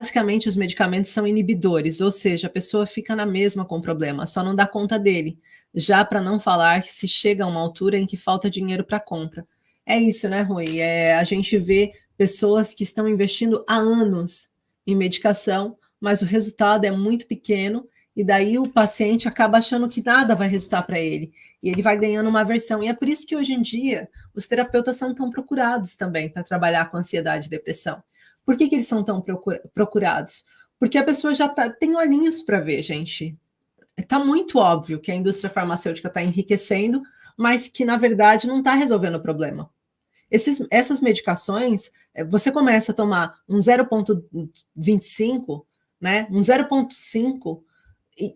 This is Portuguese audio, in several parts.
Basicamente, os medicamentos são inibidores, ou seja, a pessoa fica na mesma com o problema, só não dá conta dele. Já para não falar que se chega a uma altura em que falta dinheiro para compra. É isso, né, Rui? A gente vê pessoas que estão investindo há anos em medicação, mas o resultado é muito pequeno, e daí o paciente acaba achando que nada vai resultar para ele, e ele vai ganhando uma aversão. E é por isso que hoje em dia os terapeutas são tão procurados também para trabalhar com ansiedade e depressão. Por que eles são tão procurados? Porque a pessoa já tem olhinhos para ver, gente. Está muito óbvio que a indústria farmacêutica está enriquecendo, mas que, na verdade, não está resolvendo o problema. Essas medicações, você começa a tomar um 0,25, né, um 0,5,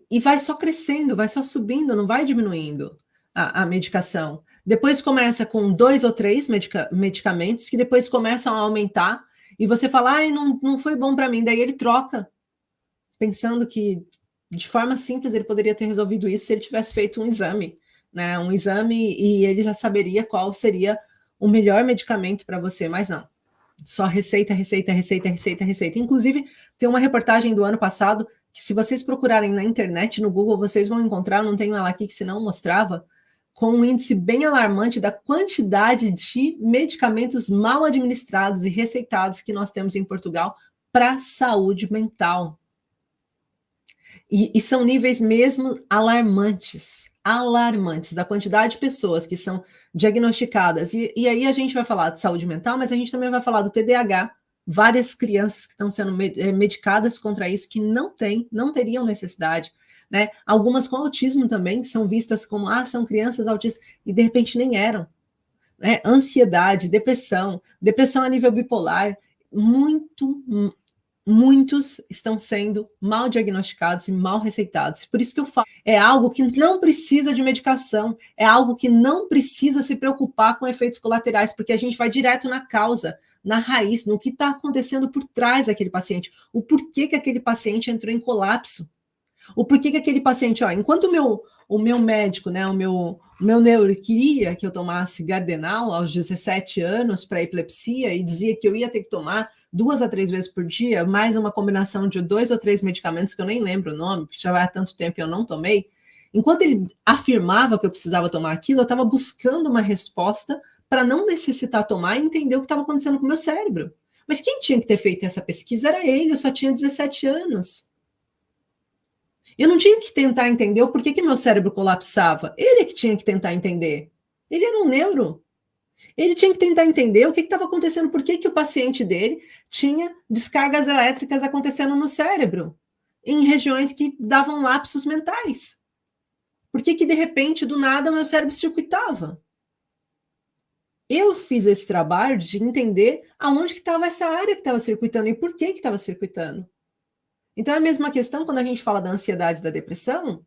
e vai só crescendo, vai só subindo, não vai diminuindo a medicação. Depois começa com 2 ou 3 medicamentos, que depois começam a aumentar, e você fala, não foi bom para mim, daí ele troca, pensando que, de forma simples, ele poderia ter resolvido isso se ele tivesse feito um exame, né? Um exame, e ele já saberia qual seria o melhor medicamento para você, mas não. Só receita, receita, receita, receita, receita. Inclusive, tem uma reportagem do ano passado, que se vocês procurarem na internet, no Google, vocês vão encontrar, não tenho ela aqui que senão mostrava, com um índice bem alarmante da quantidade de medicamentos mal administrados e receitados que nós temos em Portugal para saúde mental. E são níveis mesmo alarmantes da quantidade de pessoas que são diagnosticadas. E aí a gente vai falar de saúde mental, mas a gente também vai falar do TDAH, várias crianças que estão sendo medicadas contra isso, que não teriam necessidade, né? Algumas com autismo também, que são vistas como, são crianças autistas, e de repente nem eram. Né? Ansiedade, depressão a nível bipolar, muitos estão sendo mal diagnosticados e mal receitados. Por isso que eu falo, é algo que não precisa de medicação, é algo que não precisa se preocupar com efeitos colaterais, porque a gente vai direto na causa, na raiz, no que está acontecendo por trás daquele paciente, o porquê que aquele paciente entrou em colapso, o porquê que aquele paciente, enquanto o meu médico, né, o meu neuro queria que eu tomasse Gardenal aos 17 anos para epilepsia e dizia que eu ia ter que tomar 2 a 3 vezes por dia, mais uma combinação de 2 ou 3 medicamentos que eu nem lembro o nome, porque já vai há tanto tempo e eu não tomei. Enquanto ele afirmava que eu precisava tomar aquilo, eu estava buscando uma resposta para não necessitar tomar e entender o que estava acontecendo com o meu cérebro. Mas quem tinha que ter feito essa pesquisa era ele, eu só tinha 17 anos. Eu não tinha que tentar entender o porquê que meu cérebro colapsava. Ele é que tinha que tentar entender. Ele era um neuro. Ele tinha que tentar entender o que estava acontecendo, por que o paciente dele tinha descargas elétricas acontecendo no cérebro, em regiões que davam lapsos mentais. Por que de repente, do nada, o meu cérebro circuitava? Eu fiz esse trabalho de entender aonde que estava essa área que estava circuitando e por que estava circuitando. Então, é a mesma questão quando a gente fala da ansiedade e da depressão.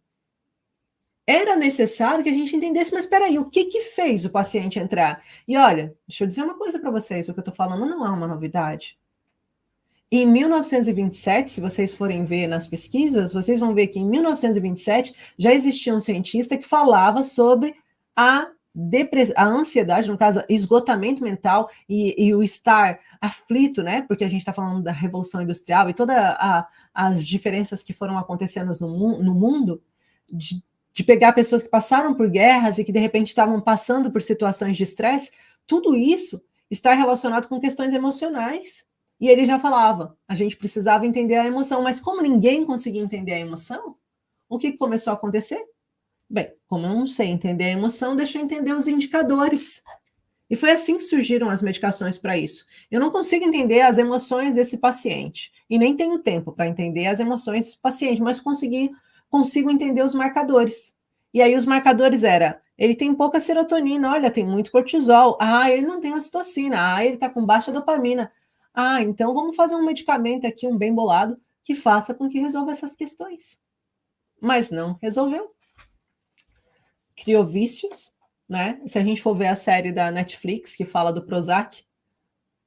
Era necessário que a gente entendesse, mas espera aí, o que fez o paciente entrar? E olha, deixa eu dizer uma coisa para vocês, o que eu estou falando não é uma novidade. Em 1927, se vocês forem ver nas pesquisas, vocês vão ver que em 1927 já existia um cientista que falava sobre a ansiedade, no caso, esgotamento mental e o estar aflito, né? Porque a gente está falando da Revolução Industrial e todas as diferenças que foram acontecendo no mundo, de pegar pessoas que passaram por guerras e que de repente estavam passando por situações de estresse, tudo isso está relacionado com questões emocionais. E ele já falava, a gente precisava entender a emoção, mas como ninguém conseguia entender a emoção, o que começou a acontecer? Bem, como eu não sei entender a emoção, deixa eu entender os indicadores. E foi assim que surgiram as medicações para isso. Eu não consigo entender as emoções desse paciente, e nem tenho tempo para entender as emoções desse paciente, mas consigo entender os marcadores. E aí os marcadores ele tem pouca serotonina, olha, tem muito cortisol, ele não tem ocitocina, ele está com baixa dopamina. Então vamos fazer um medicamento aqui, um bem bolado, que faça com que resolva essas questões. Mas não resolveu. Criou vícios, né? Se a gente for ver a série da Netflix que fala do Prozac,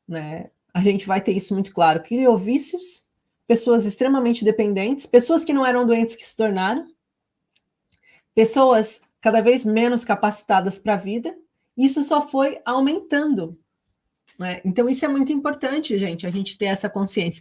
né, a gente vai ter isso muito claro. Criou vícios, pessoas extremamente dependentes, pessoas que não eram doentes que se tornaram, pessoas cada vez menos capacitadas para a vida, isso só foi aumentando. Né? Então, isso é muito importante, gente, a gente ter essa consciência.